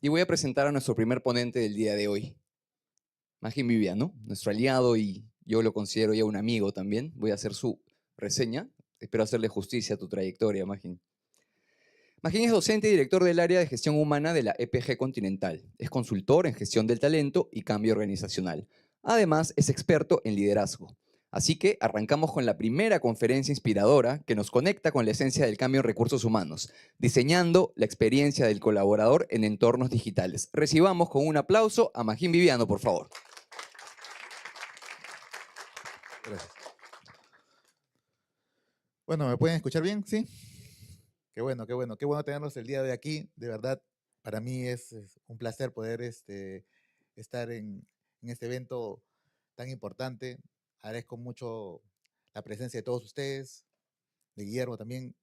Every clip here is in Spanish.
y voy a presentar a nuestro primer ponente del día de hoy, Magín Viviano, nuestro aliado y yo lo considero ya un amigo también. Voy a hacer su reseña. Espero hacerle justicia a tu trayectoria, Magín. Magín es docente y director del área de gestión humana de la EPG Continental. Es consultor en gestión del talento y cambio organizacional. Además, es experto en liderazgo. Así que arrancamos con la primera conferencia inspiradora que nos conecta con la esencia del cambio en recursos humanos, diseñando la experiencia del colaborador en entornos digitales. Recibamos con un aplauso a Magín Viviano, por favor. Gracias. Bueno, ¿me pueden escuchar bien? ¿Sí? Qué bueno, qué bueno. Qué bueno tenerlos el día de hoy aquí. De verdad, para mí es un placer poder estar en este evento tan importante. Agradezco mucho la presencia de todos ustedes, de Guillermo también,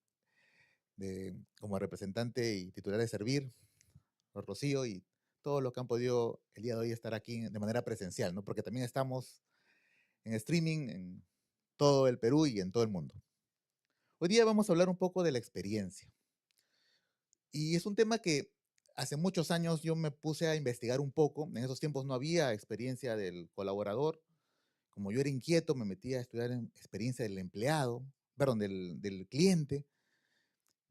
como representante y titular de Servir, Rocío y todos los que han podido el día de hoy estar aquí de manera presencial, ¿no? Porque también estamos en streaming en todo el Perú y en todo el mundo. Hoy día vamos a hablar un poco de la experiencia. Y es un tema que hace muchos años yo me puse a investigar un poco. En esos tiempos no había experiencia del colaborador. Como yo era inquieto, me metí a estudiar en experiencia del empleado, perdón, del cliente.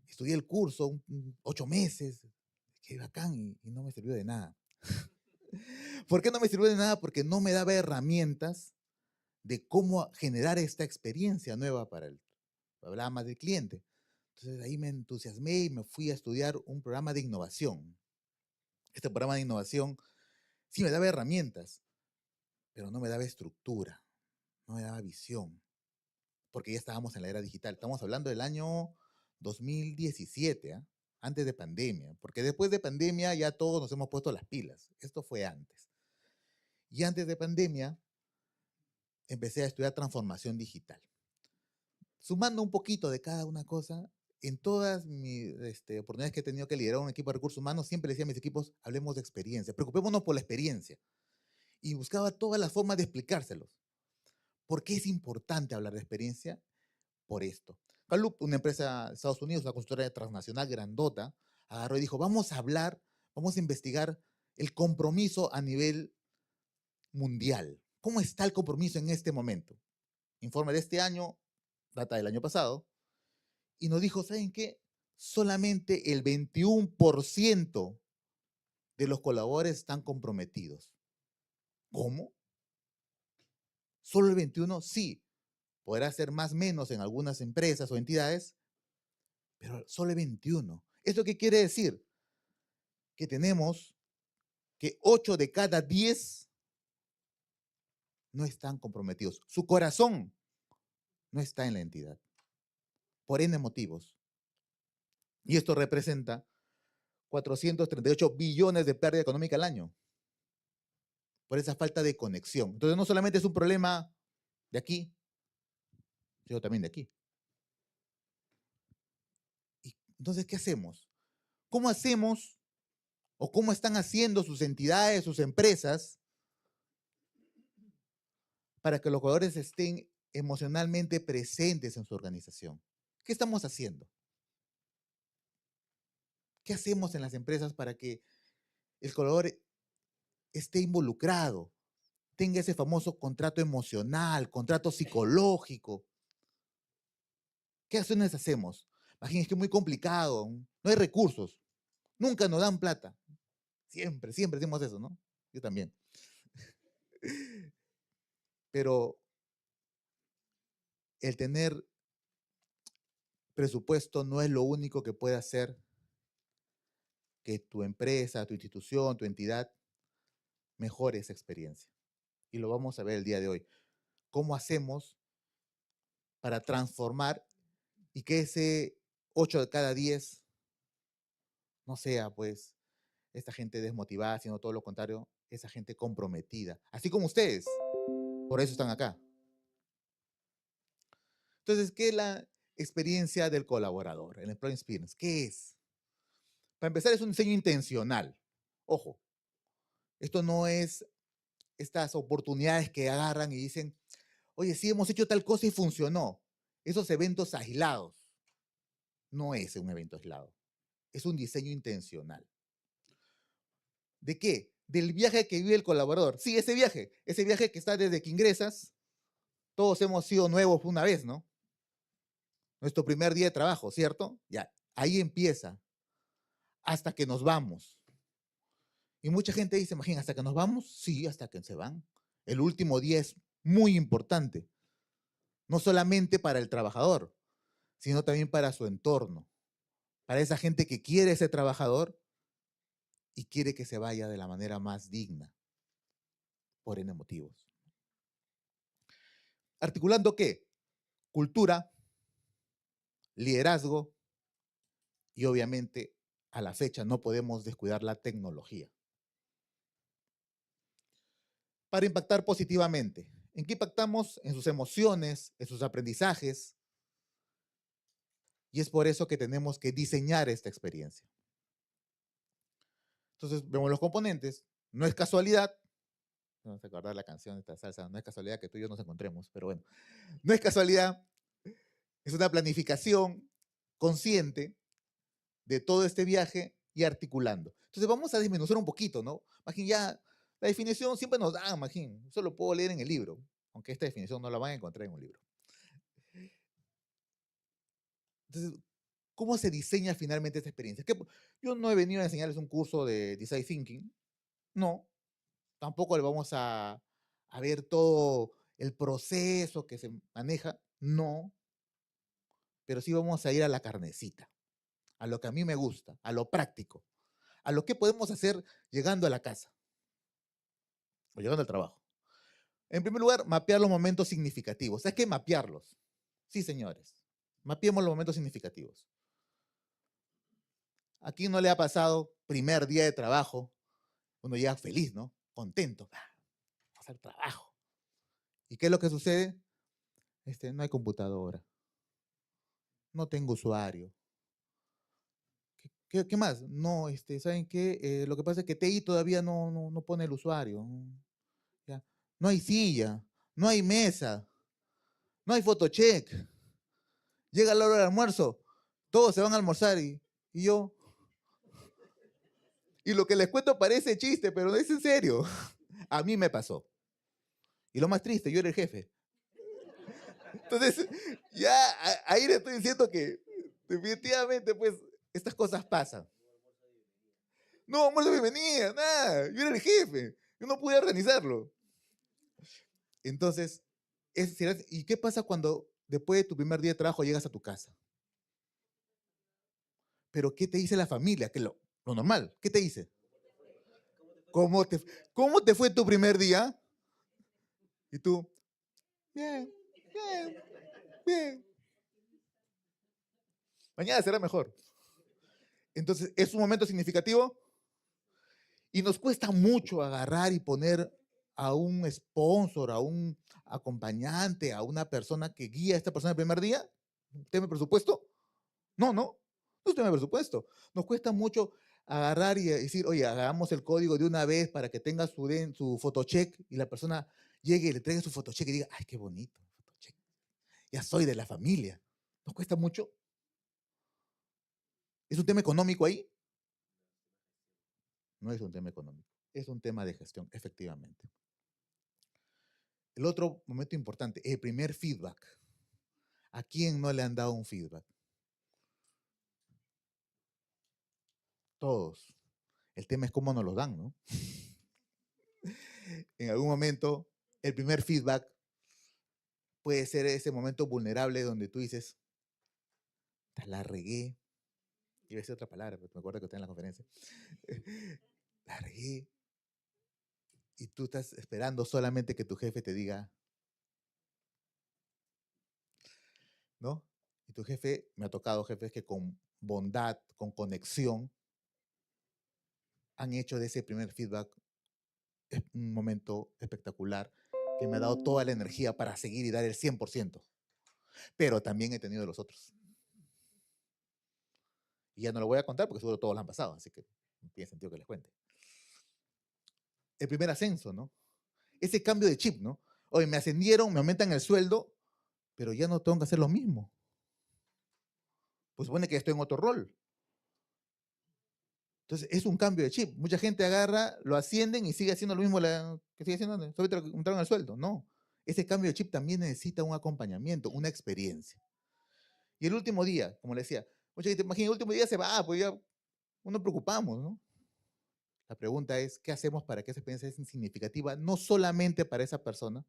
Estudié el curso 8 meses. Qué bacán y no me sirvió de nada. ¿Por qué no me sirvió de nada? Porque no me daba herramientas de cómo generar esta experiencia nueva para el, hablaba más del cliente. Entonces ahí me entusiasmé y me fui a estudiar un programa de innovación. Este programa de innovación sí me daba herramientas, pero no me daba estructura, no me daba visión, porque ya estábamos en la era digital. Estamos hablando del año 2017, ¿eh? Antes de pandemia, porque después de pandemia ya todos nos hemos puesto las pilas. Esto fue antes. Y antes de pandemia empecé a estudiar transformación digital. Sumando un poquito de cada una cosa, en todas mis oportunidades que he tenido que liderar un equipo de recursos humanos, siempre le decía a mis equipos, hablemos de experiencia, preocupémonos por la experiencia. Y buscaba todas las formas de explicárselos. ¿Por qué es importante hablar de experiencia? Por esto. Gallup, una empresa de Estados Unidos, una consultora transnacional grandota, agarró y dijo, vamos a hablar, vamos a investigar el compromiso a nivel mundial. ¿Cómo está el compromiso en este momento? Informe de este año, data del año pasado, y nos dijo, ¿saben qué? Solamente el 21% de los colaboradores están comprometidos. ¿Cómo? ¿Solo el 21%? Sí. Podrá ser más o menos en algunas empresas o entidades, pero solo el 21%. ¿Esto qué quiere decir? Que tenemos que 8 de cada 10 no están comprometidos. Su corazón no está en la entidad, por N motivos. Y esto representa 438 billones de pérdida económica al año, por esa falta de conexión. Entonces no solamente es un problema de aquí, sino también de aquí. Y entonces, ¿qué hacemos? ¿Cómo hacemos o cómo están haciendo sus entidades, sus empresas, para que los jugadores estén emocionalmente presentes en su organización? ¿Qué estamos haciendo? ¿Qué hacemos en las empresas para que el colaborador esté involucrado, tenga ese famoso contrato emocional, contrato psicológico? ¿Qué acciones hacemos? Imagínense que es muy complicado, no hay recursos, nunca nos dan plata. Siempre, siempre decimos eso, ¿no? Yo también. Pero el tener presupuesto no es lo único que puede hacer que tu empresa, tu institución, tu entidad mejore esa experiencia. Y lo vamos a ver el día de hoy. ¿Cómo hacemos para transformar y que ese 8 de cada 10 no sea, pues, esta gente desmotivada, sino todo lo contrario, esa gente comprometida? Así como ustedes, por eso están acá. Entonces, ¿qué es la experiencia del colaborador? El Employee Experience, ¿qué es? Para empezar, es un diseño intencional. Ojo, esto no es estas oportunidades que agarran y dicen, oye, sí hemos hecho tal cosa y funcionó. Esos eventos aislados. No es un evento aislado. Es un diseño intencional. ¿De qué? Del viaje que vive el colaborador. Sí, ese viaje que está desde que ingresas, todos hemos sido nuevos una vez, ¿no? Nuestro primer día de trabajo, ¿cierto? Ya, ahí empieza, hasta que nos vamos. Y mucha gente dice, imagina, ¿hasta que nos vamos? Sí, hasta que se van. El último día es muy importante, no solamente para el trabajador, sino también para su entorno, para esa gente que quiere ese trabajador y quiere que se vaya de la manera más digna, por N motivos. ¿Articulando qué? Cultura, liderazgo y obviamente a la fecha no podemos descuidar la tecnología. Para impactar positivamente. ¿En qué impactamos? En sus emociones, en sus aprendizajes. Y es por eso que tenemos que diseñar esta experiencia. Entonces, vemos los componentes. No es casualidad. Vamos a acordar la canción de esta salsa. No es casualidad que tú y yo nos encontremos, pero bueno. No es casualidad. Es una planificación consciente de todo este viaje y articulando. Entonces, vamos a disminuir un poquito, ¿no? Imagín, ya, la definición siempre nos da, imagín. Eso lo puedo leer en el libro, aunque esta definición no la van a encontrar en un libro. Entonces, ¿cómo se diseña finalmente esta experiencia? Es que yo no he venido a enseñarles un curso de Design Thinking, no. Tampoco le vamos a ver todo el proceso que se maneja, no. Pero sí vamos a ir a la carnecita, a lo que a mí me gusta, a lo práctico, a lo que podemos hacer llegando a la casa o llegando al trabajo. En primer lugar, mapear los momentos significativos. Hay que mapearlos. Sí, señores. Mapeemos los momentos significativos. ¿A quién no le ha pasado primer día de trabajo? Uno llega feliz, ¿no? Contento. Vamos al trabajo. ¿Y qué es lo que sucede? No hay computadora. No tengo usuario. ¿Qué más? No, ¿saben qué? Lo que pasa es que TI todavía no pone el usuario. ¿Ya? No hay silla, no hay mesa, no hay photocheck. Llega la hora del almuerzo, todos se van a almorzar y yo. Y lo que les cuento parece chiste, pero no es en serio. A mí me pasó. Y lo más triste, yo era el jefe. Entonces, ya ahí le estoy diciendo que definitivamente, pues, estas cosas pasan. No, almuerzo de bienvenida, nada. Yo era el jefe. Yo no pude organizarlo. Entonces, ¿y qué pasa cuando después de tu primer día de trabajo llegas a tu casa? Pero ¿qué te dice la familia? Que lo normal. ¿Qué te dice? ¿Cómo cómo te fue tu primer día? Y tú, bien, bien, bien. Mañana será mejor. Entonces, es un momento significativo y nos cuesta mucho agarrar y poner a un sponsor, a un acompañante, a una persona que guía a esta persona el primer día. ¿Tema presupuesto? No es tema de presupuesto. Nos cuesta mucho agarrar y decir, oye, hagamos el código de una vez para que tenga su photocheck y la persona llegue y le traiga su photocheck y diga, ay, qué bonito, photocheck. Ya soy de la familia. ¿Nos cuesta mucho? ¿Es un tema económico ahí? No es un tema económico, es un tema de gestión, efectivamente. El otro momento importante, el primer feedback. ¿A quién no le han dado un feedback? Todos. El tema es cómo nos lo dan, ¿no? En algún momento, el primer feedback puede ser ese momento vulnerable donde tú dices, la regué. Iba a decir otra palabra, pero me acuerdo que está en la conferencia. La regué. Y tú estás esperando solamente que tu jefe te diga, ¿no? Y tu jefe, me ha tocado jefes que con bondad, con conexión, han hecho de ese primer feedback un momento espectacular que me ha dado toda la energía para seguir y dar el 100%. Pero también he tenido de los otros. Y ya no lo voy a contar porque seguro todos lo han pasado, así que no tiene sentido que les cuente. El primer ascenso, ¿no? Ese cambio de chip, ¿no? Oye, me ascendieron, me aumentan el sueldo, pero ya no tengo que hacer lo mismo. Pues supone que estoy en otro rol. Entonces, es un cambio de chip. Mucha gente agarra, lo ascienden y sigue haciendo lo mismo que sigue haciendo antes. Solo entraron al sueldo. No. Ese cambio de chip también necesita un acompañamiento, una experiencia. Y el último día, como le decía, mucha gente imagina, el último día se va, pues ya no nos preocupamos, ¿no? La pregunta es, ¿qué hacemos para que esa experiencia sea significativa? No solamente para esa persona,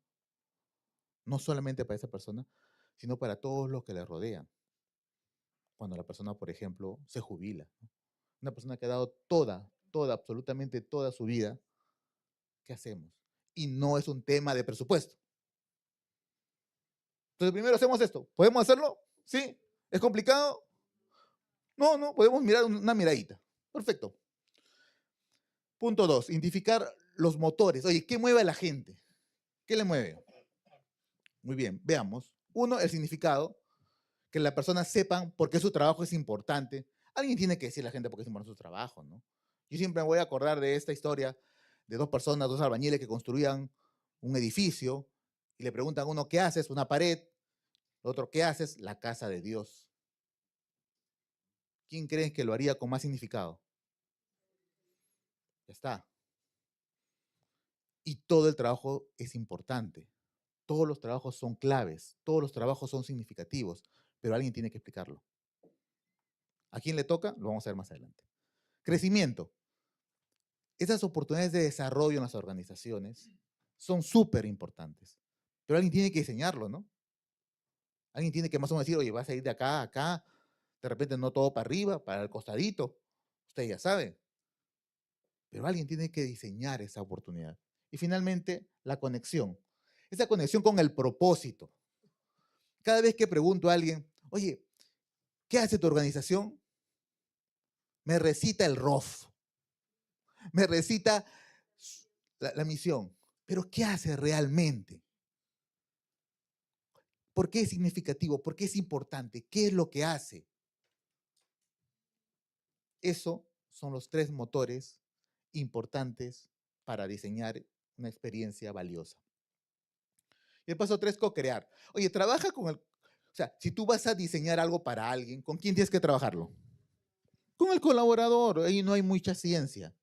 no solamente para esa persona, sino para todos los que le rodean. Cuando la persona, por ejemplo, se jubila, ¿no? Una persona que ha dado toda, absolutamente toda su vida, ¿qué hacemos? Y no es un tema de presupuesto. Entonces, primero hacemos esto. ¿Podemos hacerlo? ¿Sí? ¿Es complicado? No, no, podemos mirar una miradita. Perfecto. Punto 2, identificar los motores. Oye, ¿qué mueve a la gente? ¿Qué le mueve? Muy bien, veamos. Uno, el significado, que la persona sepan por qué su trabajo es importante. Alguien tiene que decirle a la gente por qué es importante su trabajo, ¿no? Yo siempre me voy a acordar de esta historia de dos personas, dos albañiles que construían un edificio y le preguntan a uno, ¿qué haces? Una pared. El otro, ¿qué haces? La casa de Dios. ¿Quién creen que lo haría con más significado? Ya está. Y todo el trabajo es importante. Todos los trabajos son claves, todos los trabajos son significativos, pero alguien tiene que explicarlo. ¿A quién le toca? Lo vamos a ver más adelante. Crecimiento. Esas oportunidades de desarrollo en las organizaciones son súper importantes, pero alguien tiene que diseñarlo, ¿no? Alguien tiene que más o menos decir, oye, vas a ir de acá a acá, de repente no todo para arriba, para el costadito, usted ya sabe, pero alguien tiene que diseñar esa oportunidad. Y finalmente, la conexión. Esa conexión con el propósito. Cada vez que pregunto a alguien, oye, ¿qué hace tu organización? Me recita el ROF, me recita la misión. Pero ¿qué hace realmente? ¿Por qué es significativo? ¿Por qué es importante? ¿Qué es lo que hace? Eso son los tres motores importantes para diseñar una experiencia valiosa. Y el paso 3, co-crear. Oye, trabaja con el... O sea, si tú vas a diseñar algo para alguien, ¿con quién tienes que trabajarlo? Con el colaborador. Ahí no hay mucha ciencia.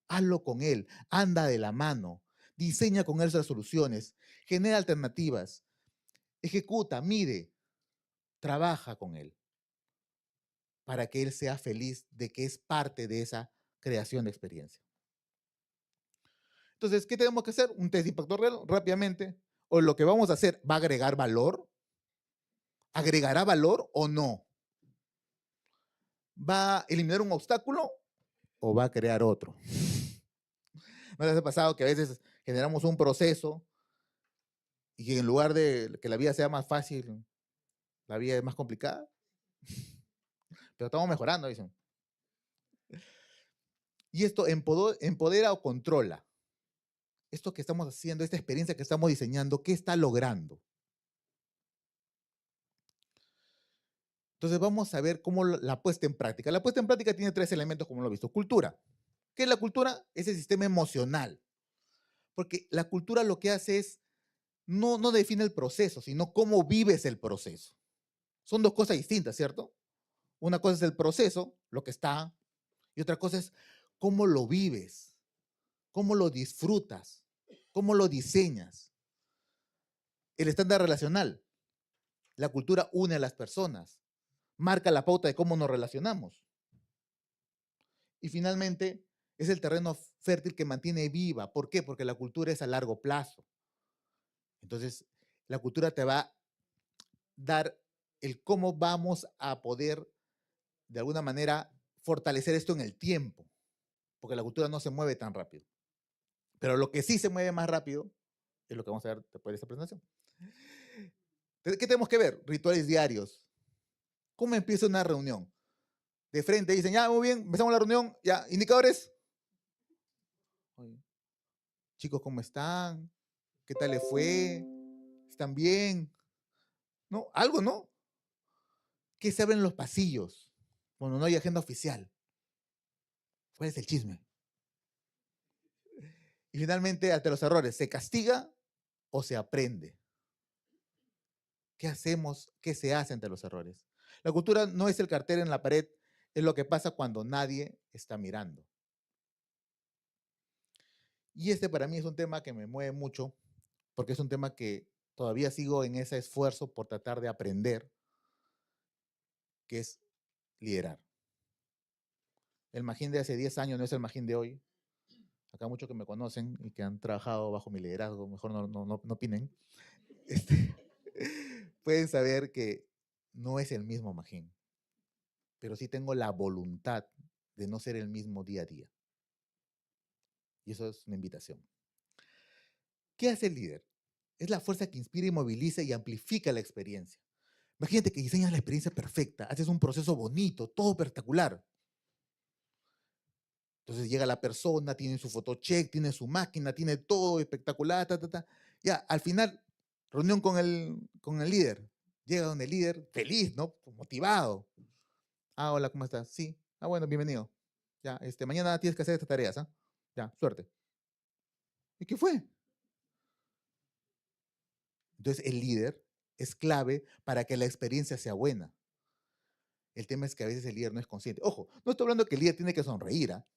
Hazlo con él, anda de la mano, diseña con él las soluciones, genera alternativas, ejecuta, mide, trabaja con él para que él sea feliz de que es parte de esa creación de experiencia. Entonces, ¿qué tenemos que hacer? Un test de impacto real rápidamente. O lo que vamos a hacer, ¿va a agregar valor? ¿Agregará valor o no? ¿Va a eliminar un obstáculo o va a crear otro? ¿No les ha pasado que a veces generamos un proceso y que en lugar de que la vida sea más fácil, la vida es más complicada? Pero estamos mejorando, dicen. Y esto empodera o controla. Esto que estamos haciendo, esta experiencia que estamos diseñando, ¿qué está logrando? Entonces vamos a ver cómo la puesta en práctica. La puesta en práctica tiene tres elementos, como lo he visto. Cultura. ¿Qué es la cultura? Es el sistema emocional. Porque la cultura lo que hace es, no define el proceso, sino cómo vives el proceso. Son dos cosas distintas, ¿cierto? Una cosa es el proceso, lo que está, y otra cosa es cómo lo vives, cómo lo disfrutas, cómo lo diseñas. El estándar relacional. La cultura une a las personas, marca la pauta de cómo nos relacionamos. Y finalmente, es el terreno fértil que mantiene viva. ¿Por qué? Porque la cultura es a largo plazo. Entonces, la cultura te va a dar el cómo vamos a poder, de alguna manera, fortalecer esto en el tiempo. Porque la cultura no se mueve tan rápido. Pero lo que sí se mueve más rápido es lo que vamos a ver después de esta presentación. ¿Qué tenemos que ver? Rituales diarios. ¿Cómo empieza una reunión? De frente dicen, ya, muy bien, empezamos la reunión, ya, indicadores. Oye, chicos, ¿cómo están? ¿Qué tal les fue? ¿Están bien? ¿No? Algo, ¿no? ¿Qué se abre en los pasillos cuando no hay agenda oficial? ¿Cuál es el chisme? Y finalmente, ante los errores, ¿se castiga o se aprende? ¿Qué hacemos? ¿Qué se hace ante los errores? La cultura no es el cartel en la pared es lo que pasa cuando nadie está mirando. Y este para mí es un tema que me mueve mucho, porque es un tema que todavía sigo en ese esfuerzo por tratar de aprender, que es liderar. El Magín de hace 10 años no es el Magín de hoy. Acá muchos que me conocen y que han trabajado bajo mi liderazgo, mejor no opinen, este, pueden saber que no es el mismo Magín, pero sí tengo la voluntad de no ser el mismo día a día. Y eso es una invitación. ¿Qué hace el líder? Es la fuerza que inspira y moviliza y amplifica la experiencia. Imagínate que diseñas la experiencia perfecta, haces un proceso bonito, todo espectacular. Entonces llega la persona, tiene su photocheck, tiene su máquina, tiene todo espectacular, ta, ta, ta. Ya, al final, reunión con el líder. Llega donde el líder, feliz, ¿no? Motivado. Ah, hola, ¿cómo estás? Sí. Ah, bueno, bienvenido. Ya, mañana tienes que hacer estas tareas, ¿ah? Ya, suerte. ¿Y qué fue? Entonces, el líder es clave para que la experiencia sea buena. El tema es que a veces el líder no es consciente. Ojo, no estoy hablando que el líder tiene que sonreír, ¿ah?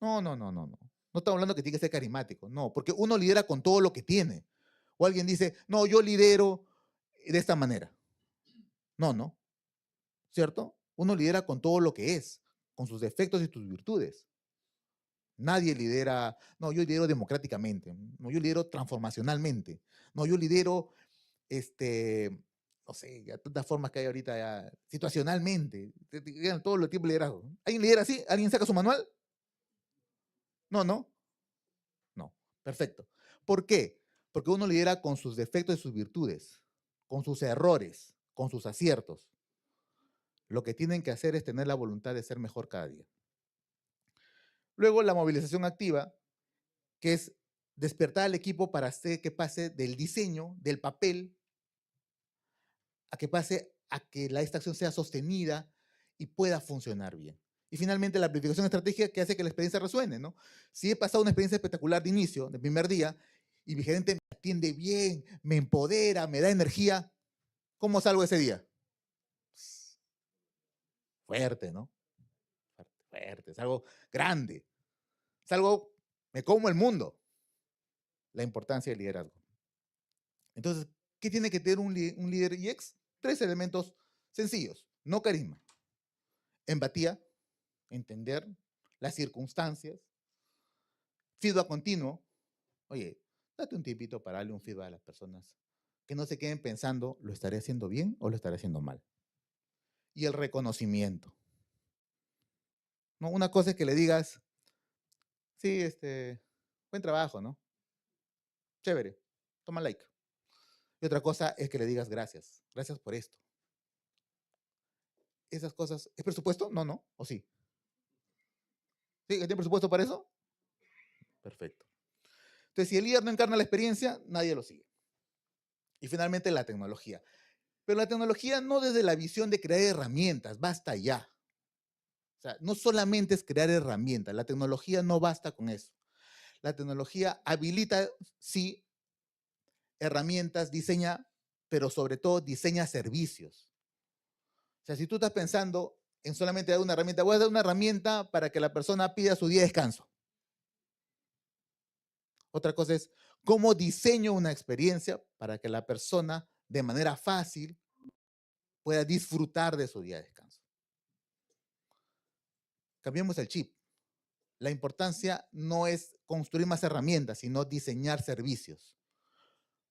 No, no, no, no, no. No estamos hablando que tiene que ser carismático, no, porque uno lidera con todo lo que tiene. O alguien dice, no, yo lidero de esta manera. No, no, ¿cierto? Uno lidera con todo lo que es, con sus defectos y sus virtudes. Nadie lidera, no, yo lidero democráticamente, no, yo lidero transformacionalmente, no, yo lidero, no sé, ya tantas formas que hay ahorita, ya, situacionalmente, todo lo tipo de liderazgo. ¿Alguien lidera así? ¿Alguien saca su manual? No, no. No, perfecto. ¿Por qué? Porque uno lidera con sus defectos y sus virtudes, con sus errores, con sus aciertos. Lo que tienen que hacer es tener la voluntad de ser mejor cada día. Luego, la movilización activa, que es despertar al equipo para hacer que pase del diseño, del papel, a que pase a que esta acción sea sostenida y pueda funcionar bien. Y finalmente, la planificación estratégica que hace que la experiencia resuene, ¿no? Si he pasado una experiencia espectacular de inicio, de primer día, y mi gerente me atiende bien, me empodera, me da energía, ¿cómo salgo ese día? Fuerte, ¿no? Fuerte, es algo grande, es algo, me como el mundo. La importancia del liderazgo. Entonces, ¿qué tiene que tener un líder IEX? 3 elementos sencillos, no carisma. Empatía, entender las circunstancias, feedback continuo. Oye, date un tiempito para darle un feedback a las personas, que no se queden pensando, ¿lo estaré haciendo bien o lo estaré haciendo mal? Y el reconocimiento. ¿No? Una cosa es que le digas, sí, buen trabajo, ¿no? Chévere, toma like. Y otra cosa es que le digas gracias, gracias por esto. Esas cosas, ¿es presupuesto? No, no, o sí. ¿Sí? ¿Tiene presupuesto para eso? Perfecto. Entonces, si el líder no encarna la experiencia, nadie lo sigue. Y finalmente, la tecnología. Pero la tecnología no desde la visión de crear herramientas, basta ya. O sea, no solamente es crear herramientas, la tecnología no basta con eso. La tecnología habilita, sí, herramientas, diseña, pero sobre todo diseña servicios. O sea, si tú estás pensando en solamente dar una herramienta, voy a dar una herramienta para que la persona pida su día de descanso. Otra cosa es cómo diseño una experiencia para que la persona de manera fácil pueda disfrutar de su día de descanso. Cambiemos el chip. La importancia no es construir más herramientas, sino diseñar servicios.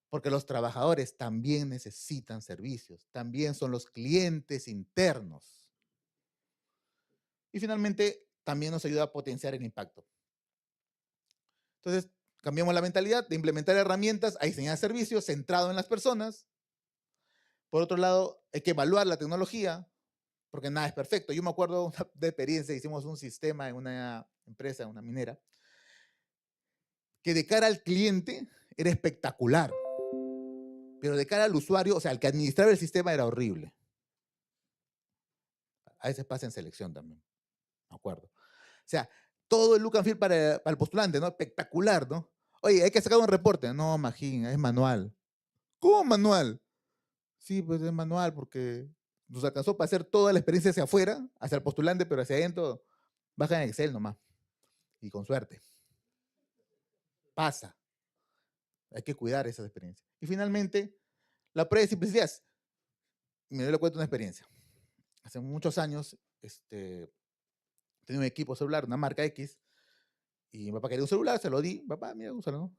Porque los trabajadores también necesitan servicios, también son los clientes internos. Y finalmente, también nos ayuda a potenciar el impacto. Entonces, cambiamos la mentalidad de implementar herramientas a diseñar servicios centrado en las personas. Por otro lado, hay que evaluar la tecnología, porque nada es perfecto. Yo me acuerdo de experiencia, hicimos un sistema en una empresa, una minera, que de cara al cliente era espectacular, pero de cara al usuario, o sea, el que administraba el sistema era horrible. A veces pasa en selección también, me acuerdo. O sea, todo el look and feel para el postulante, ¿no? Espectacular, ¿no? Oye, hay que sacar un reporte. No, Magín, es manual. ¿Cómo manual? Sí, pues es manual porque nos alcanzó para hacer toda la experiencia hacia afuera, hacia el postulante, pero hacia adentro, baja en Excel nomás. Y con suerte. Pasa. Hay que cuidar esa experiencia. Y finalmente, la prueba de simplicidad. Me le cuento una experiencia. Hace muchos años, tenía un equipo celular, una marca X, y mi papá quería un celular, se lo di. Papá, mira, úsalo, ¿no?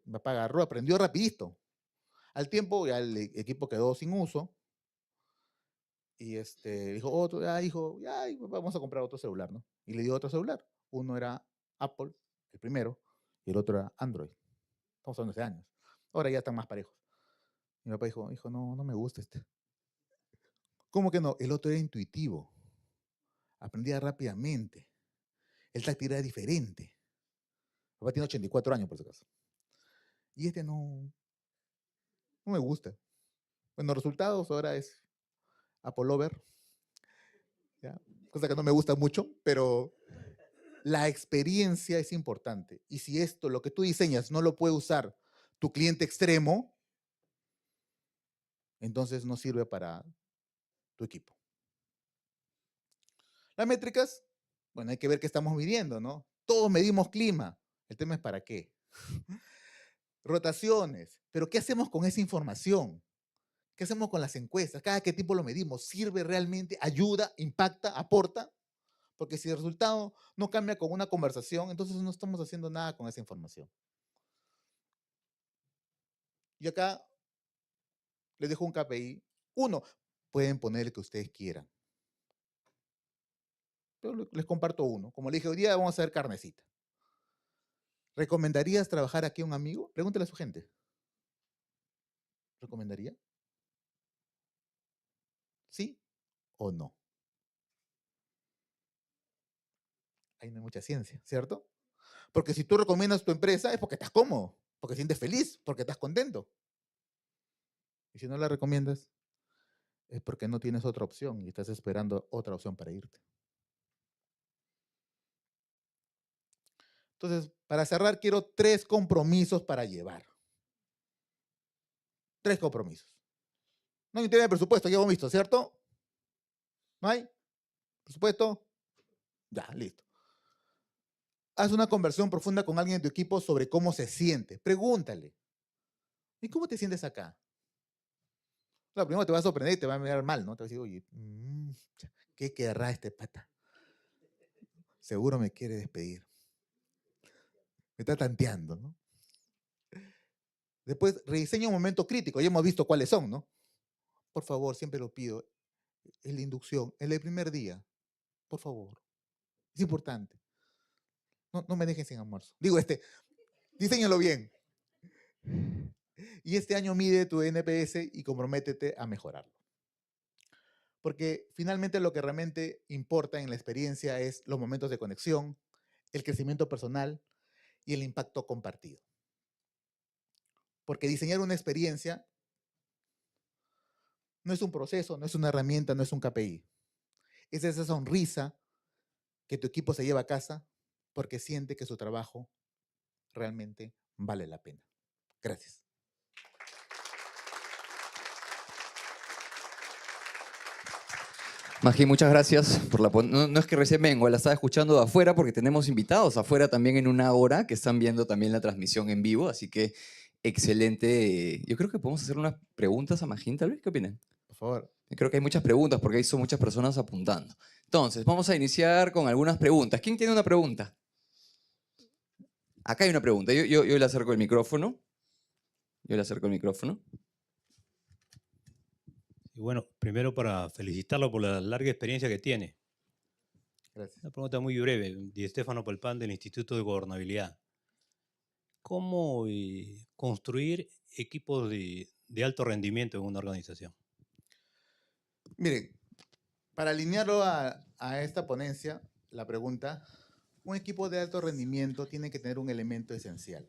Mi papá agarró, aprendió rapidito. Al tiempo, ya el equipo quedó sin uso. Y dijo, otro, ya, hijo, ya, hijo, vamos a comprar otro celular, ¿no? Y le dio otro celular. Uno era Apple, el primero, y el otro era Android. Estamos hablando de hace años. Ahora ya están más parejos. Mi papá dijo, hijo, no, no me gusta este. ¿Cómo que no? El otro era intuitivo. Aprendía rápidamente. El táctil era diferente. Mi papá tiene 84 años, por si acaso. Y este no me gusta. Bueno, resultados ahora es Apple Lover, ¿ya? Cosa que no me gusta mucho, pero la experiencia es importante. Y si esto, lo que tú diseñas, no lo puede usar tu cliente extremo, entonces no sirve para tu equipo. Las métricas, bueno, hay que ver qué estamos midiendo, ¿no? Todos medimos clima. El tema es para qué. Rotaciones. Pero ¿qué hacemos con esa información? ¿Qué hacemos con las encuestas? ¿Cada qué tipo lo medimos? ¿Sirve realmente? ¿Ayuda? ¿Impacta? ¿Aporta? Porque si el resultado no cambia con una conversación, entonces no estamos haciendo nada con esa información. Y acá les dejo un KPI. Uno, pueden poner el que ustedes quieran. Pero les comparto uno. Como le dije, hoy día vamos a hacer carnecita. ¿Recomendarías trabajar aquí a un amigo? Pregúntale a su gente. ¿Recomendaría? ¿Sí o no? Ahí no hay mucha ciencia, ¿cierto? Porque si tú recomiendas tu empresa es porque estás cómodo, porque te sientes feliz, porque estás contento. Y si no la recomiendas, es porque no tienes otra opción y estás esperando otra opción para irte. Entonces, para cerrar, quiero 3 compromisos para llevar. 3 compromisos. No hay un tema de presupuesto, ya hemos visto, ¿cierto? ¿No hay? ¿Presupuesto? Ya, listo. Haz una conversación profunda con alguien de tu equipo sobre cómo se siente. Pregúntale. ¿Y cómo te sientes acá? Claro, primero te va a sorprender y te va a mirar mal, ¿no? Te va a decir, oye, ¿qué querrá este pata? Seguro me quiere despedir. Me está tanteando, ¿no? Después, rediseña un momento crítico. Ya hemos visto cuáles son, ¿no? Por favor, siempre lo pido. Es la inducción, es el primer día. Por favor. Es importante. No me dejen sin almuerzo. Digo, diseñalo bien. Y este año mide tu NPS y comprométete a mejorarlo. Porque finalmente lo que realmente importa en la experiencia es los momentos de conexión, el crecimiento personal y el impacto compartido. Porque diseñar una experiencia no es un proceso, no es una herramienta, no es un KPI. Es esa sonrisa que tu equipo se lleva a casa porque siente que su trabajo realmente vale la pena. Gracias. Magi, muchas gracias por no es que recién vengo, la estaba escuchando de afuera porque tenemos invitados afuera también en una hora que están viendo también la transmisión en vivo, así que excelente. Yo creo que podemos hacer unas preguntas a Magín, tal vez. ¿Qué opinan? Por favor. Creo que hay muchas preguntas porque ahí son muchas personas apuntando. Entonces, vamos a iniciar con algunas preguntas. ¿Quién tiene una pregunta? Acá hay una pregunta. Yo le acerco el micrófono. Yo le acerco el micrófono. Y bueno, primero para felicitarlo por la larga experiencia que tiene. Gracias. Una pregunta muy breve, de Stefano Palpán del Instituto de Gobernabilidad. ¿Cómo construir equipos de alto rendimiento en una organización? Mire, para alinearlo a esta ponencia, la pregunta, un equipo de alto rendimiento tiene que tener un elemento esencial.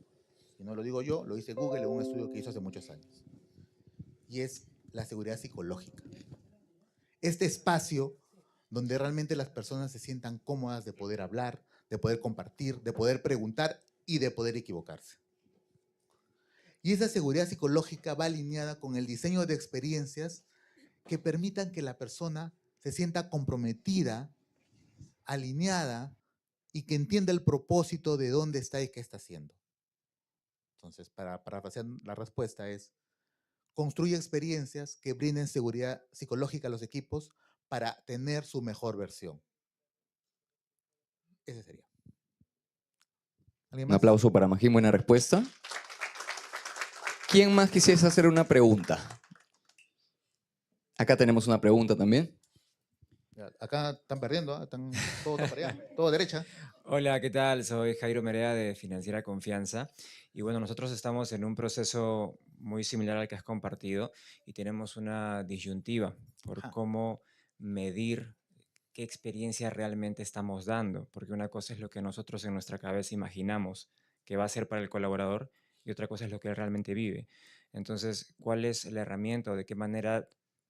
Y no lo digo yo, lo dice Google en un estudio que hizo hace muchos años. Y es la seguridad psicológica. Este espacio donde realmente las personas se sientan cómodas de poder hablar, de poder compartir, de poder preguntar y de poder equivocarse. Y esa seguridad psicológica va alineada con el diseño de experiencias que permitan que la persona se sienta comprometida, alineada y que entienda el propósito de dónde está y qué está haciendo. Entonces, para parafrasear, la respuesta es: construye experiencias que brinden seguridad psicológica a los equipos para tener su mejor versión. Ese sería. ¿Alguien Un más? aplauso para Magín, buena respuesta. ¿Quién más quisiese hacer una pregunta? Acá tenemos una pregunta también. Ya, acá están perdiendo, ¿ah? Están todo para allá, todo derecha. Hola, ¿qué tal? Soy Jairo Merea de Financiera Confianza. Y bueno, nosotros estamos en un proceso muy similar al que has compartido y tenemos una disyuntiva por Ajá. cómo medir qué experiencia realmente estamos dando. Porque una cosa es lo que nosotros en nuestra cabeza imaginamos que va a ser para el colaborador y otra cosa es lo que él realmente vive. Entonces, ¿cuál es la herramienta o de qué manera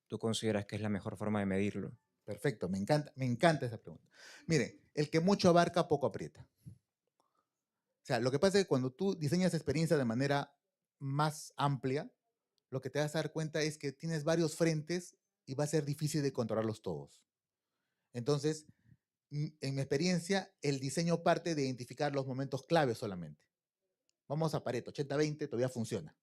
tú consideras que es la mejor forma de medirlo? Perfecto, me encanta esa pregunta. Miren, el que mucho abarca, poco aprieta. O sea, lo que pasa es que cuando tú diseñas experiencia de manera más amplia, lo que te vas a dar cuenta es que tienes varios frentes y va a ser difícil de controlarlos todos. Entonces, en mi experiencia, el diseño parte de identificar los momentos claves solamente. Vamos a Pareto, 80-20, todavía funciona.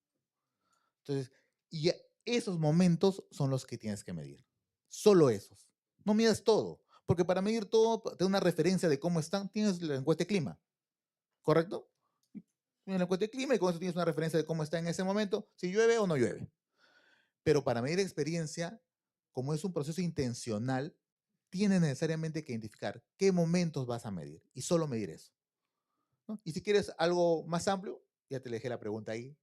Entonces, y esos momentos son los que tienes que medir. Solo esos. No midas todo, porque para medir todo, te da una referencia de cómo están, tienes la encuesta de clima, ¿correcto? Tienes la encuesta de clima y con eso tienes una referencia de cómo está en ese momento, si llueve o no llueve. Pero para medir experiencia, como es un proceso intencional, tienes necesariamente que identificar qué momentos vas a medir y solo medir eso, ¿no? Y si quieres algo más amplio, ya te dejé la pregunta ahí.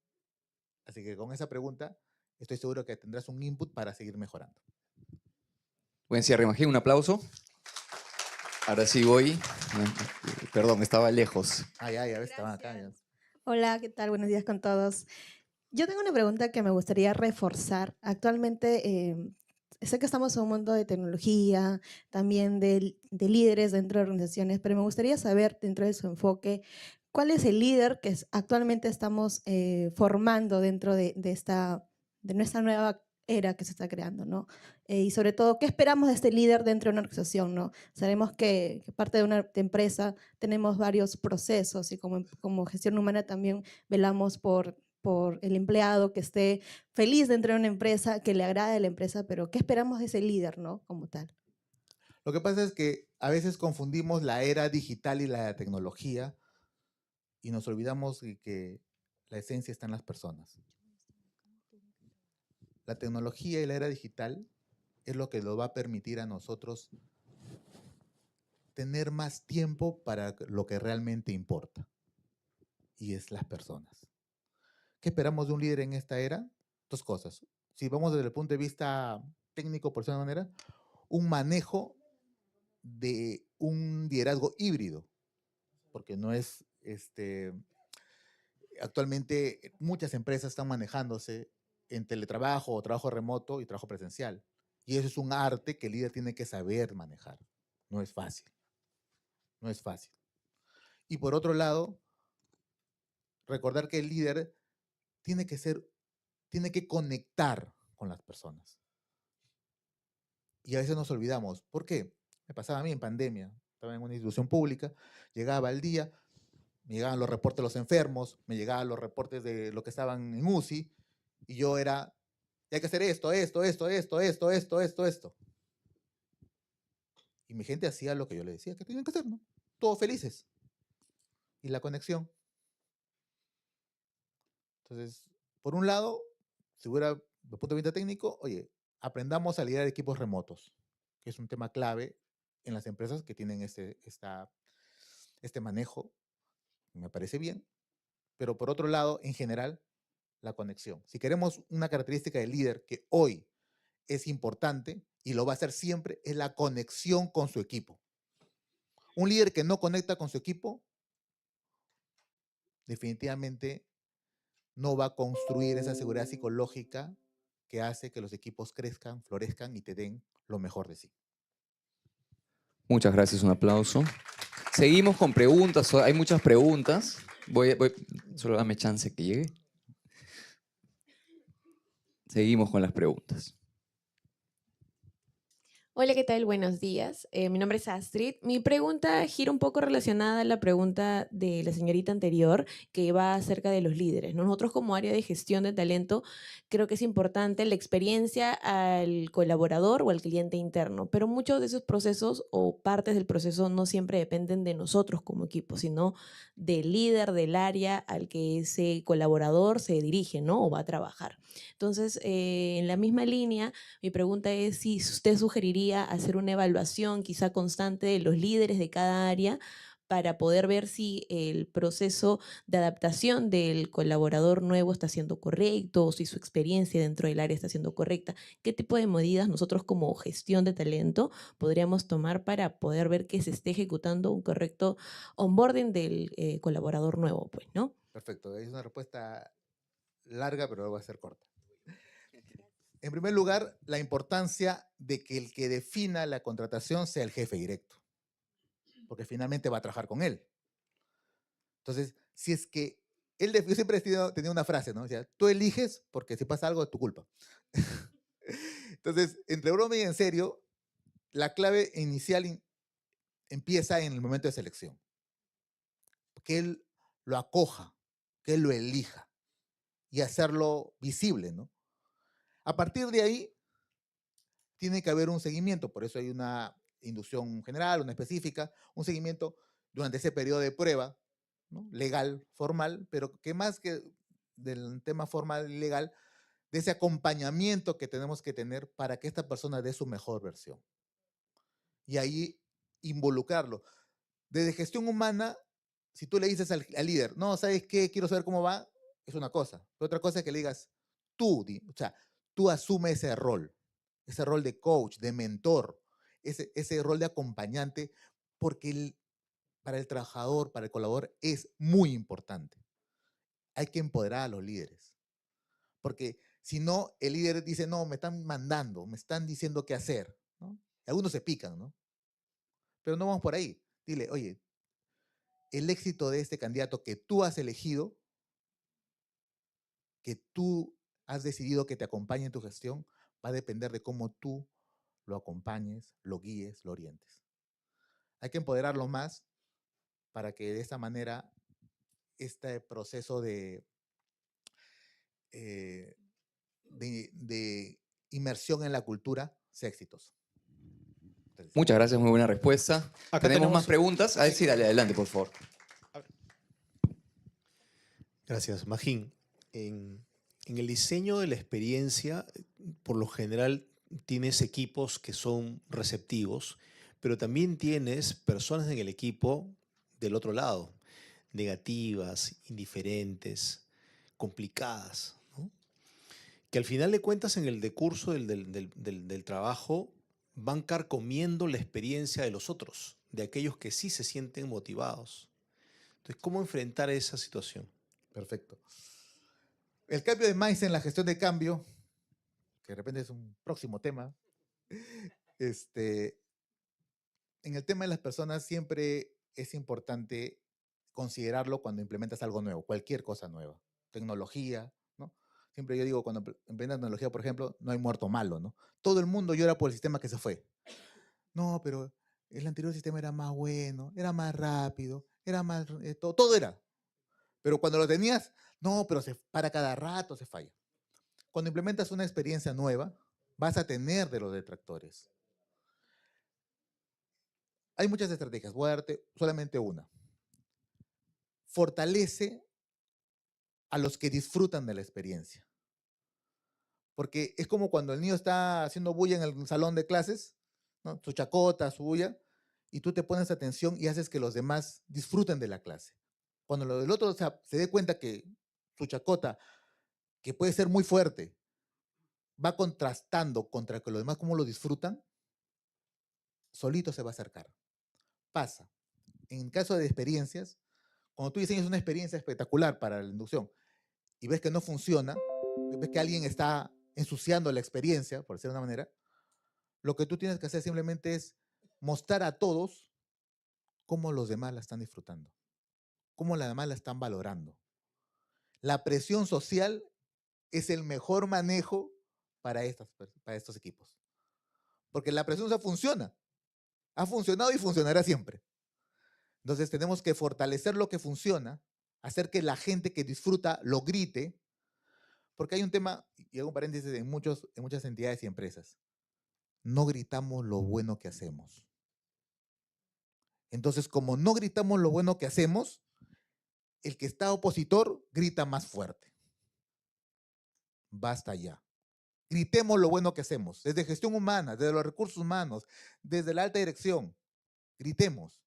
Así que con esa pregunta estoy seguro que tendrás un input para seguir mejorando. Buen cierre, Magín, un aplauso. Ahora sí voy. Perdón, estaba lejos. Ya ves, estaban acá. Ya. Hola, ¿qué tal? Buenos días con todos. Yo tengo una pregunta que me gustaría reforzar. Actualmente, sé que estamos en un mundo de tecnología, también de líderes dentro de organizaciones, pero me gustaría saber, dentro de su enfoque, ¿cuál es el líder que actualmente estamos formando dentro de nuestra nueva era que se está creando, ¿no? Y sobre todo, ¿qué esperamos de este líder dentro de una organización, ¿no? Sabemos que parte de una empresa tenemos varios procesos y como gestión humana también velamos por el empleado que esté feliz dentro de una empresa, que le agrade a la empresa, pero ¿qué esperamos de ese líder, ¿no? Como tal. Lo que pasa es que a veces confundimos la era digital y la tecnología y nos olvidamos de que la esencia está en las personas. La tecnología y la era digital es lo que nos va a permitir a nosotros tener más tiempo para lo que realmente importa, y es las personas. ¿Qué esperamos de un líder en esta era? Dos cosas. Si vamos desde el punto de vista técnico, por decirlo de una manera, un manejo de un liderazgo híbrido, porque no es, actualmente muchas empresas están manejándose en teletrabajo o trabajo remoto y trabajo presencial. Y eso es un arte que el líder tiene que saber manejar. No es fácil. No es fácil. Y por otro lado, recordar que el líder tiene que conectar con las personas. Y a veces nos olvidamos. ¿Por qué? Me pasaba a mí en pandemia. Estaba en una institución pública, llegaba el día, me llegaban los reportes de los enfermos, me llegaban los reportes de lo que estaban en UCI, y yo era, hay que hacer esto. Y mi gente hacía lo que yo le decía que tenían que hacer, ¿no? Todos felices. Y la conexión. Entonces, por un lado, si hubiera, desde el punto de vista técnico, oye, aprendamos a liderar equipos remotos, que es un tema clave en las empresas que tienen este manejo. Me parece bien. Pero por otro lado, en general, la conexión. Si queremos una característica del líder que hoy es importante y lo va a hacer siempre, es la conexión con su equipo. Un líder que no conecta con su equipo, definitivamente no va a construir esa seguridad psicológica que hace que los equipos crezcan, florezcan y te den lo mejor de sí. Muchas gracias, un aplauso. Seguimos con preguntas, hay muchas preguntas. Solo dame chance que llegue. Seguimos con las preguntas. Hola, ¿qué tal? Buenos días. Mi nombre es Astrid. Mi pregunta gira un poco relacionada a la pregunta de la señorita anterior, que va acerca de los líderes, ¿no? Nosotros como área de gestión de talento, creo que es importante la experiencia al colaborador o al cliente interno, pero muchos de esos procesos o partes del proceso no siempre dependen de nosotros como equipo, sino del líder del área al que ese colaborador se dirige, ¿no? O va a trabajar. Entonces, en la misma línea, mi pregunta es si usted sugeriría hacer una evaluación quizá constante de los líderes de cada área para poder ver si el proceso de adaptación del colaborador nuevo está siendo correcto o si su experiencia dentro del área está siendo correcta. ¿Qué tipo de medidas nosotros como gestión de talento podríamos tomar para poder ver que se esté ejecutando un correcto onboarding del colaborador nuevo, pues, ¿no? Perfecto, es una respuesta larga, pero va a ser corta. En primer lugar, la importancia de que el que defina la contratación sea el jefe directo, porque finalmente va a trabajar con él. Entonces, si es que yo siempre tenía una frase, ¿no? O sea, tú eliges porque si pasa algo es tu culpa. Entonces, entre broma y en serio, la clave inicial empieza en el momento de selección. Que él lo acoja, que él lo elija y hacerlo visible, ¿no? A partir de ahí, tiene que haber un seguimiento, por eso hay una inducción general, una específica, un seguimiento durante ese periodo de prueba, ¿no? Legal, formal, pero que más que del tema formal y legal, de ese acompañamiento que tenemos que tener para que esta persona dé su mejor versión. Y ahí involucrarlo. Desde gestión humana, si tú le dices al líder, no, ¿sabes qué? Quiero saber cómo va, es una cosa. Pero otra cosa es que le digas, o sea, tú asume ese rol de coach, de mentor, ese rol de acompañante, porque para el trabajador, para el colaborador, es muy importante. Hay que empoderar a los líderes, porque si no, el líder dice, no, me están mandando, me están diciendo qué hacer, ¿no? Algunos se pican, ¿no? Pero no vamos por ahí. Dile, oye, el éxito de este candidato que tú has elegido, que tú has decidido que te acompañe en tu gestión, va a depender de cómo tú lo acompañes, lo guíes, lo orientes. Hay que empoderarlo más para que de esta manera este proceso eh, de inmersión en la cultura sea exitoso. Entonces, Muchas gracias, muy buena respuesta. Acá ¿Tenemos más tenemos- preguntas? A ver sí. si dale adelante, por favor. Gracias, Magín. En el diseño de la experiencia, por lo general, tienes equipos que son receptivos, pero también tienes personas en el equipo del otro lado, negativas, indiferentes, complicadas, ¿no? Que al final de cuentas en el decurso del trabajo van carcomiendo la experiencia de los otros, de aquellos que sí se sienten motivados. Entonces, ¿cómo enfrentar esa situación? perfecto. El cambio de mindset en la gestión de cambio, que de repente es un próximo tema, en el tema de las personas siempre es importante considerarlo cuando implementas algo nuevo, cualquier cosa nueva, tecnología, ¿no? Siempre yo digo, cuando implementas tecnología, por ejemplo, no hay muerto malo, ¿no? Todo el mundo llora por el sistema que se fue. No, pero el anterior sistema era más bueno, era más rápido, era más, todo era. Pero cuando lo tenías, no, pero para cada rato se falla. Cuando implementas una experiencia nueva, vas a tener de los detractores. Hay muchas estrategias, voy a darte solamente una. Fortalece a los que disfrutan de la experiencia. Porque es como cuando el niño está haciendo bulla en el salón de clases, ¿no? Su chacota, su bulla, y tú te pones atención y haces que los demás disfruten de la clase. Cuando el otro se dé cuenta que su chacota, que puede ser muy fuerte, va contrastando contra que los demás cómo lo disfrutan, solito se va a acercar. Pasa. En caso de experiencias, cuando tú diseñas una experiencia espectacular para la inducción y ves que no funciona, ves que alguien está ensuciando la experiencia, por decirlo de una manera, lo que tú tienes que hacer simplemente es mostrar a todos cómo los demás la están disfrutando, cómo los demás la están valorando. La presión social es el mejor manejo para estos equipos. porque la presencia funciona. Ha funcionado y funcionará siempre. Entonces tenemos que fortalecer lo que funciona, hacer que la gente que disfruta lo grite, porque hay un tema, y hago un paréntesis, en muchas entidades y empresas. No gritamos lo bueno que hacemos. Entonces, como no gritamos lo bueno que hacemos, el que está opositor grita más fuerte. Basta ya. Gritemos lo bueno que hacemos, desde gestión humana, desde los recursos humanos, desde la alta dirección. Gritemos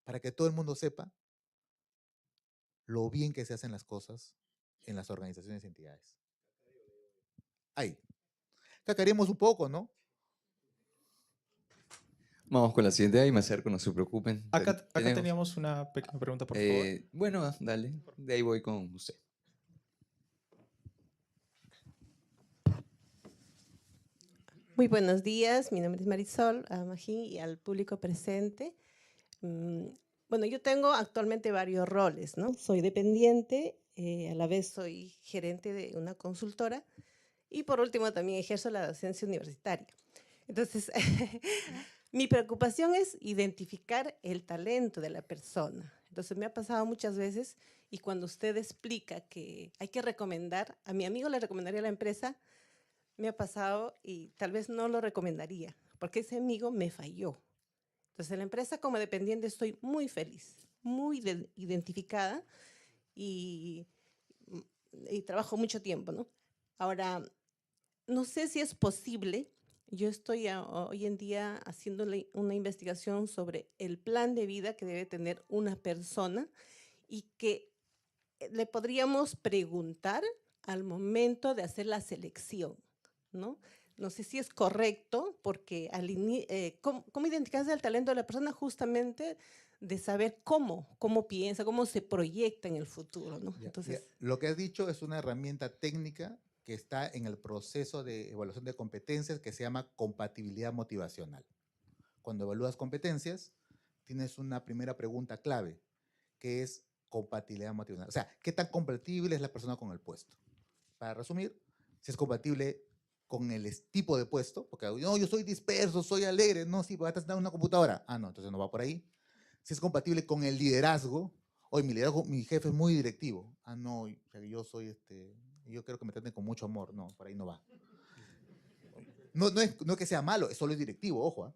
para que todo el mundo sepa lo bien que se hacen las cosas en las organizaciones y entidades. Ahí. Cacaremos un poco, ¿no? Vamos con la siguiente ahí, me acerco, no se preocupen. Acá Tenemos- teníamos una pequeña pregunta, por favor. Bueno, dale, de ahí voy con usted. Muy buenos días, mi nombre es Marisol Magín y al público presente. Bueno, yo tengo actualmente varios roles, ¿no? Soy dependiente, a la vez soy gerente de una consultora y por último también ejerzo la docencia universitaria. Entonces, mi preocupación es identificar el talento de la persona. Entonces, me ha pasado muchas veces y cuando usted explica que hay que recomendar, a mi amigo le recomendaría a la empresa, me ha pasado y tal vez no lo recomendaría, porque ese amigo me falló. Entonces, en la empresa como dependiente estoy muy feliz, muy identificada y trabajo mucho tiempo, ¿no? Ahora, no sé si es posible, yo estoy hoy en día haciendo una investigación sobre el plan de vida que debe tener una persona y que le podríamos preguntar al momento de hacer la selección, ¿no? No sé si es correcto, porque ¿cómo identificarse el talento de la persona? Justamente de saber cómo piensa, cómo se proyecta en el futuro, ¿no? Entonces, Lo que has dicho es una herramienta técnica que está en el proceso de evaluación de competencias que se llama compatibilidad motivacional. Cuando evalúas competencias, tienes una primera pregunta clave, que es compatibilidad motivacional. O sea, ¿qué tan compatible es la persona con el puesto? Para resumir, si es compatible con el tipo de puesto, porque no, yo soy disperso, soy alegre, no, sí, vas a estar en una computadora. Ah, no, entonces no va por ahí. Si es compatible con el liderazgo, hoy mi jefe es muy directivo. Ah, no, yo soy yo quiero que me traten con mucho amor. No, por ahí no va. No es que sea malo, es solo directivo, ojo.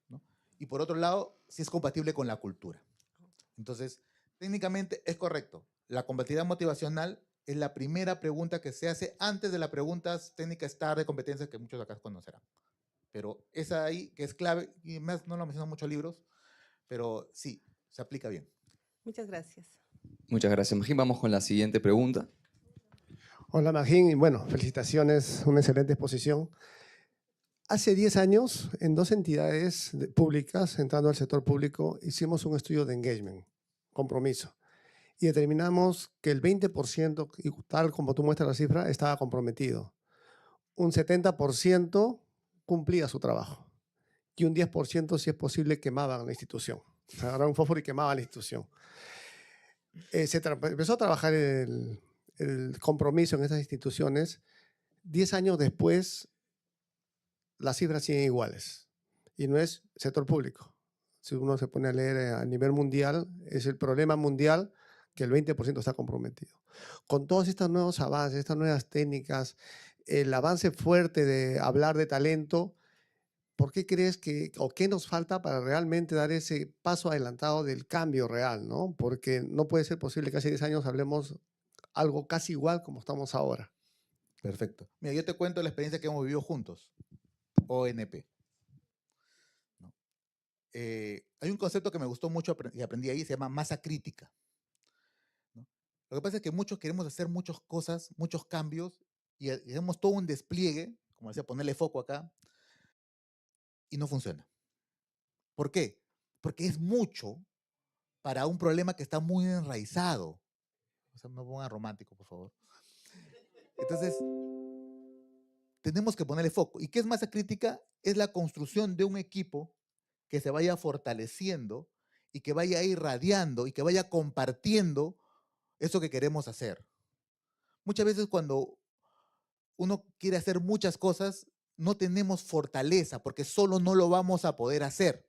¿No? Y por otro lado, si es compatible con la cultura. Entonces, técnicamente es correcto. La compatibilidad motivacional es la primera pregunta que se hace antes de las preguntas técnicas STAR de competencias que muchos acá conocerán. Pero esa ahí, que es clave, y más no lo mencionan muchos libros, pero sí, se aplica bien. muchas gracias. Muchas gracias, Magín. Vamos con la siguiente pregunta. Hola Magín, y bueno, felicitaciones, una excelente exposición. Hace 10 años, en 2 entidades públicas, entrando al sector público, hicimos un estudio de engagement, compromiso, y determinamos que el 20%, y tal como tú muestras la cifra, estaba comprometido. Un 70% cumplía su trabajo, y un 10%, si es posible, quemaban la institución. Agarraban un fósforo y quemaban la institución. Empezó a trabajar el compromiso en esas instituciones. 10 años después, las cifras siguen iguales. Y no es sector público. Si uno se pone a leer a nivel mundial, es el problema mundial que el 20% está comprometido. Con todos estos nuevos avances, estas nuevas técnicas, el avance fuerte de hablar de talento, ¿por qué crees que, o qué nos falta para realmente dar ese paso adelantado del cambio real, ¿no? Porque no puede ser posible que hace 10 años hablemos algo casi igual como estamos ahora. Perfecto. Mira, yo te cuento la experiencia que hemos vivido juntos. ONP. ¿No? Hay un concepto que me gustó mucho y aprendí ahí, se llama masa crítica. ¿No? Lo que pasa es que muchos queremos hacer muchas cosas, muchos cambios, y hacemos todo un despliegue, como decía, ponerle foco acá, y no funciona. ¿Por qué? Porque es mucho para un problema que está muy enraizado. O sea, no pongan romántico, por favor. Entonces, tenemos que ponerle foco. ¿Y qué es masa crítica? Es la construcción de un equipo que se vaya fortaleciendo y que vaya irradiando y que vaya compartiendo eso que queremos hacer. Muchas veces cuando uno quiere hacer muchas cosas, no tenemos fortaleza, porque solo no lo vamos a poder hacer.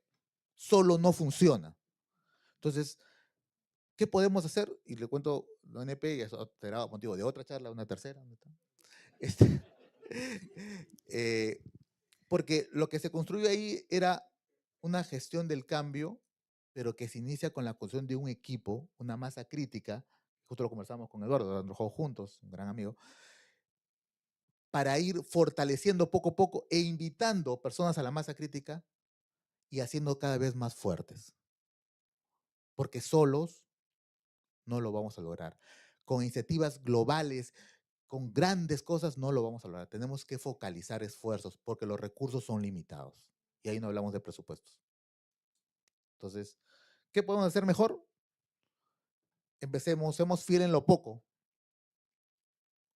Solo no funciona. Entonces, ¿qué podemos hacer? Y le cuento la ONP, y eso será motivo de otra charla, una tercera. Este, porque lo que se construyó ahí era una gestión del cambio, pero que se inicia con la construcción de un equipo, una masa crítica, justo lo conversamos con Eduardo, trabajamos juntos, un gran amigo, para ir fortaleciendo poco a poco e invitando personas a la masa crítica y haciendo cada vez más fuertes. Porque solos no lo vamos a lograr. Con iniciativas globales, con grandes cosas, no lo vamos a lograr. Tenemos que focalizar esfuerzos porque los recursos son limitados. Y ahí no hablamos de presupuestos. Entonces, ¿qué podemos hacer mejor? Empecemos, seamos fieles en lo poco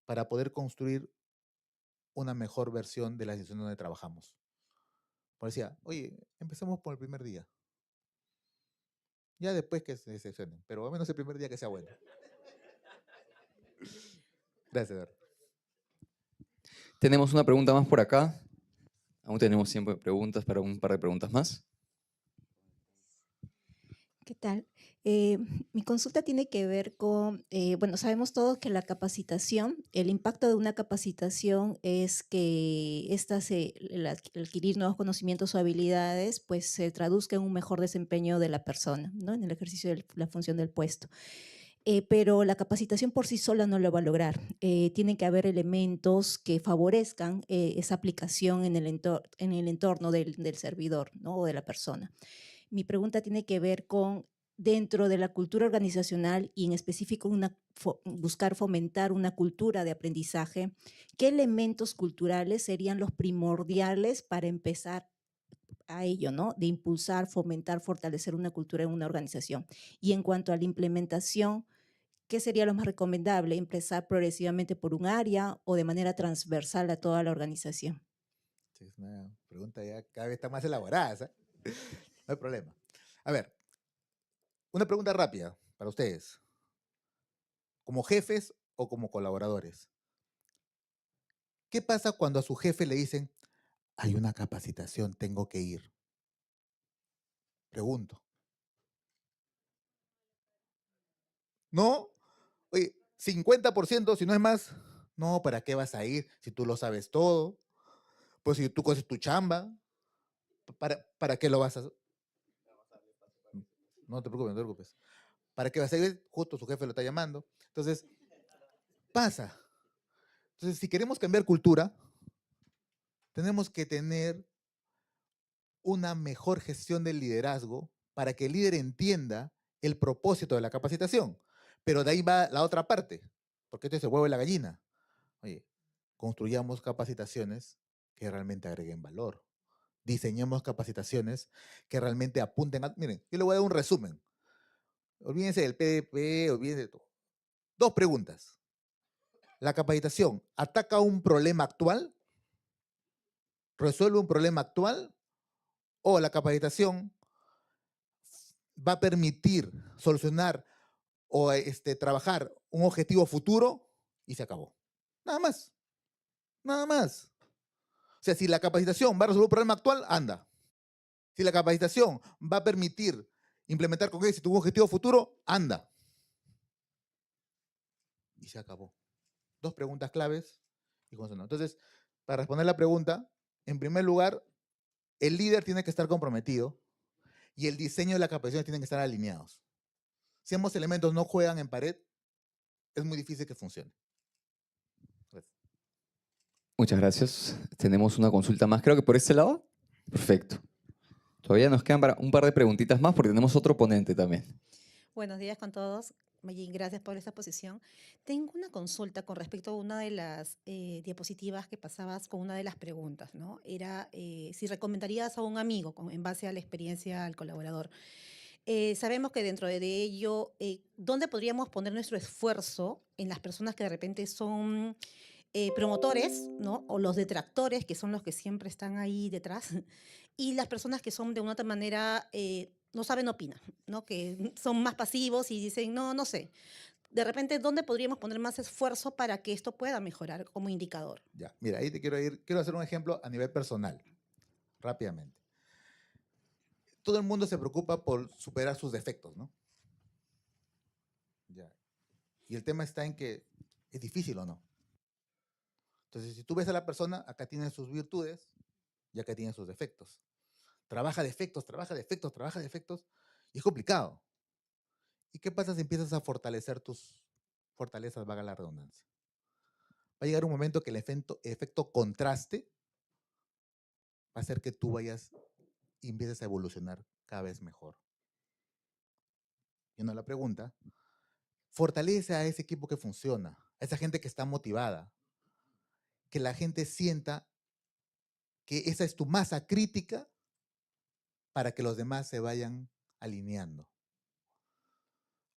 para poder construir una mejor versión de la institución donde trabajamos. Por decía, oye, empecemos por el primer día. Ya después que se decepcionen, pero al menos el primer día que sea bueno. Gracias, Eduardo. Tenemos una pregunta más por acá. Aún tenemos tiempo de preguntas para un par de preguntas más. ¿Qué tal? Mi consulta tiene que ver con, bueno, sabemos todos que la capacitación, el impacto de una capacitación es que el adquirir nuevos conocimientos o habilidades, pues se traduzca en un mejor desempeño de la persona, ¿no? En el ejercicio de la función del puesto. Pero la capacitación por sí sola no lo va a lograr. Tienen que haber elementos que favorezcan esa aplicación en el entorno del servidor, ¿no? O de la persona. Mi pregunta tiene que ver con, dentro de la cultura organizacional y en específico buscar fomentar una cultura de aprendizaje, ¿qué elementos culturales serían los primordiales para empezar a ello, ¿no? De impulsar, fomentar, fortalecer una cultura en una organización? Y en cuanto a la implementación, ¿qué sería lo más recomendable? ¿Empezar progresivamente por un área o de manera transversal a toda la organización? Sí, es una pregunta ya cada vez está más elaborada, ¿sabes? No hay problema. A ver, una pregunta rápida para ustedes. ¿Como jefes o como colaboradores? ¿Qué pasa cuando a su jefe le dicen, hay una capacitación, tengo que ir? Pregunto. ¿No? Oye, 50%, si no es más. No, ¿para qué vas a ir si tú lo sabes todo? Pues si tú conoces tu chamba, ¿para qué lo vas a hacer? No te preocupes, no te preocupes. ¿Para qué vas a ir? Justo su jefe lo está llamando. Entonces, pasa. Entonces, si queremos cambiar cultura, tenemos que tener una mejor gestión del liderazgo para que el líder entienda el propósito de la capacitación. Pero de ahí va la otra parte, porque esto es el huevo y la gallina. Oye, construyamos capacitaciones que realmente agreguen valor. Diseñemos capacitaciones que realmente apunten a... Miren, yo le voy a dar un resumen. Olvídense del PDP, olvídense de todo. 2 preguntas. ¿La capacitación ataca un problema actual? ¿Resuelve un problema actual? ¿O la capacitación va a permitir solucionar o trabajar un objetivo futuro y se acabó? Nada más. Nada más. O sea, si la capacitación va a resolver un problema actual, anda. Si la capacitación va a permitir implementar con éxito un objetivo futuro, anda. Y se acabó. 2 preguntas claves y con eso no. Entonces, para responder la pregunta, en primer lugar, el líder tiene que estar comprometido y el diseño de la capacitación tienen que estar alineados. Si ambos elementos no juegan en pared, es muy difícil que funcione. Gracias. Muchas gracias. Tenemos una consulta más, creo que por este lado. Perfecto. Todavía nos quedan un par de preguntitas más porque tenemos otro ponente también. Buenos días con todos. Mayín, gracias por esta exposición. Tengo una consulta con respecto a una de las diapositivas que pasabas con una de las preguntas, ¿no? Era si recomendarías a un amigo en base a la experiencia al colaborador. Sabemos que dentro de ello, ¿dónde podríamos poner nuestro esfuerzo en las personas que de repente son promotores, ¿no? O los detractores, que son los que siempre están ahí detrás, y las personas que son de una otra manera no saben opinar, ¿no? Que son más pasivos y dicen, no, no sé. de repente, ¿dónde podríamos poner más esfuerzo para que esto pueda mejorar como indicador? Ya, mira, ahí te quiero hacer un ejemplo a nivel personal, rápidamente. Todo el mundo se preocupa por superar sus defectos, ¿no? Ya. Y el tema está en que es difícil o no. Entonces, si tú ves a la persona, acá tiene sus virtudes y acá tiene sus defectos. Trabaja defectos, trabaja defectos, trabaja defectos, y es complicado. ¿Y qué pasa si empiezas a fortalecer tus fortalezas, valga la redundancia? Va a llegar un momento que el efecto contraste va a hacer que tú vayas y empieces a evolucionar cada vez mejor. Yendo a la pregunta, fortalece a ese equipo que funciona, a esa gente que está motivada, que la gente sienta que esa es tu masa crítica para que los demás se vayan alineando.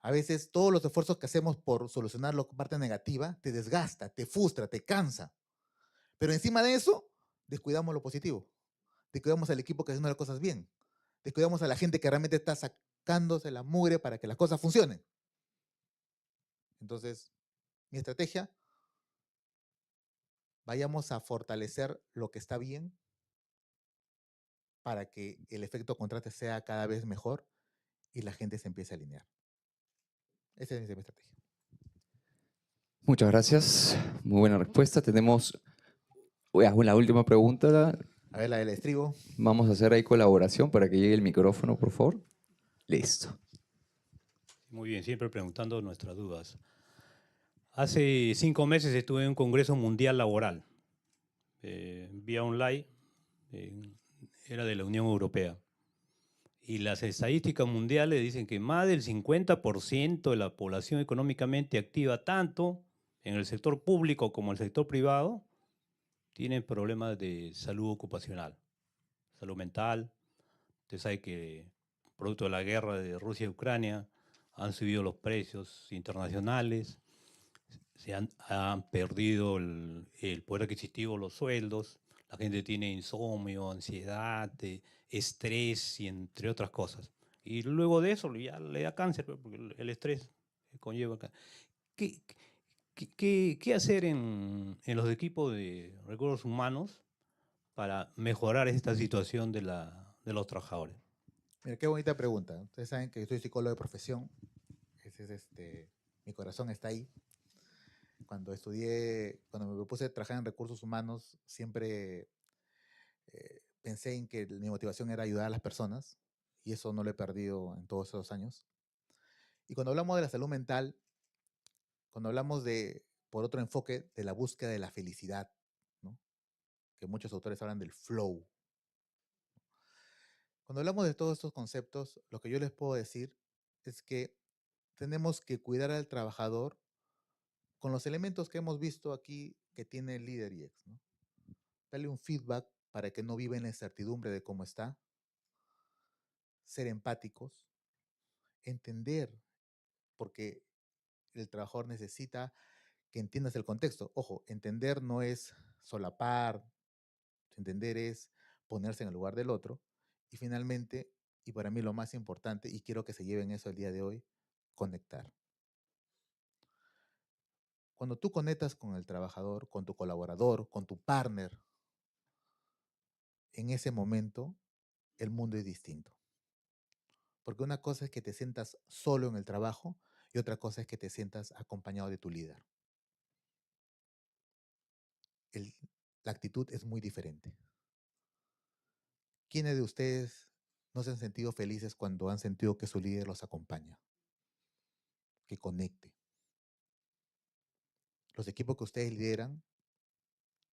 A veces todos los esfuerzos que hacemos por solucionar la parte negativa te desgasta, te frustra, te cansa. Pero encima de eso, descuidamos lo positivo. Descuidamos al equipo que está haciendo las cosas bien. Descuidamos a la gente que realmente está sacándose la mugre para que las cosas funcionen. Entonces, mi estrategia, vayamos a fortalecer lo que está bien para que el efecto contraste sea cada vez mejor y la gente se empiece a alinear. Esa es mi estrategia. Muchas gracias. Muy buena respuesta. Tenemos la última pregunta. A ver, la del estribo. Vamos a hacer ahí colaboración para que llegue el micrófono, por favor. Listo. Muy bien, siempre preguntando nuestras dudas. Hace 5 meses estuve en un Congreso Mundial Laboral, vía online, era de la Unión Europea. Y las estadísticas mundiales dicen que más del 50% de la población económicamente activa, tanto en el sector público como en el sector privado, tienen problemas de salud ocupacional, salud mental. Usted sabe que producto de la guerra de Rusia y Ucrania han subido los precios internacionales, han perdido el poder adquisitivo, los sueldos, la gente tiene insomnio, ansiedad, estrés y entre otras cosas. Y luego de eso ya le da cáncer, porque el estrés conlleva cáncer. ¿Qué hacer en los equipos de recursos humanos para mejorar esta situación de los trabajadores? Mira, qué bonita pregunta. Ustedes saben que yo soy psicólogo de profesión. Mi corazón está ahí. Cuando me propuse trabajar en recursos humanos, siempre pensé en que mi motivación era ayudar a las personas, y eso no lo he perdido en todos esos años. Y cuando hablamos de la salud mental, cuando hablamos por otro enfoque, de la búsqueda de la felicidad, ¿no? Que muchos autores hablan del flow. Cuando hablamos de todos estos conceptos, lo que yo les puedo decir es que tenemos que cuidar al trabajador con los elementos que hemos visto aquí que tiene el líder IEX, ¿no? Darle un feedback para que no viva en la incertidumbre de cómo está, ser empáticos, entender, porque el trabajador necesita que entiendas el contexto. Ojo, entender no es solapar, entender es ponerse en el lugar del otro. Y finalmente, y para mí lo más importante, y quiero que se lleven eso el día de hoy, conectar. Cuando tú conectas con el trabajador, con tu colaborador, con tu partner, en ese momento el mundo es distinto. Porque una cosa es que te sientas solo en el trabajo y otra cosa es que te sientas acompañado de tu líder. La actitud es muy diferente. ¿Quiénes de ustedes no se han sentido felices cuando han sentido que su líder los acompaña? Que conecte. Los equipos que ustedes lideran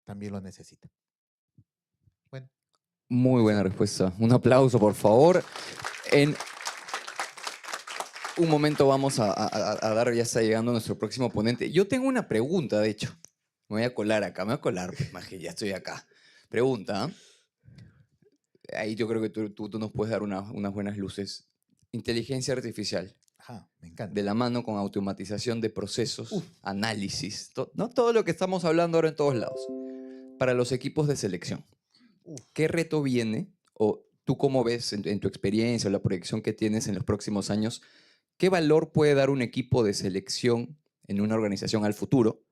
también lo necesitan. Bueno. Muy buena respuesta. Un aplauso, por favor. En un momento vamos a dar, ya está llegando nuestro próximo ponente. Yo tengo una pregunta, de hecho. Me voy a colar acá, me voy a colar, ya estoy acá. Pregunta. Ahí yo creo que tú nos puedes dar unas buenas luces. Inteligencia artificial. Ajá, me encanta. De la mano con automatización de procesos, análisis. No todo lo que estamos hablando ahora en todos lados. Para los equipos de selección. ¿Qué reto viene, o tú cómo ves en tu experiencia o la proyección que tienes en los próximos años, ¿qué valor puede dar un equipo de selección en una organización al futuro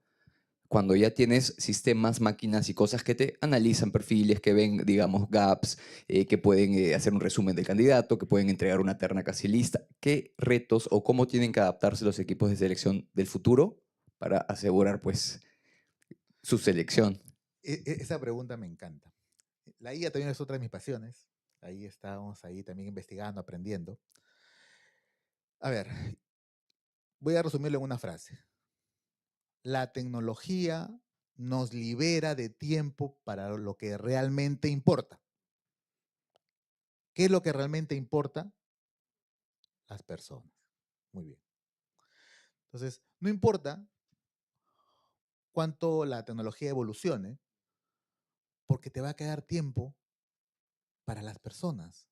cuando ya tienes sistemas, máquinas y cosas que te analizan perfiles, que ven, digamos, gaps, que pueden hacer un resumen del candidato, que pueden entregar una terna casi lista? ¿Qué retos o cómo tienen que adaptarse los equipos de selección del futuro para asegurar, pues, su selección? Esa pregunta me encanta. La IA también es otra de mis pasiones. Ahí estamos, ahí también investigando, aprendiendo. A ver, voy a resumirlo en una frase. La tecnología nos libera de tiempo para lo que realmente importa. ¿Qué es lo que realmente importa? Las personas. Muy bien. Entonces, no importa cuánto la tecnología evolucione, porque te va a quedar tiempo para las personas.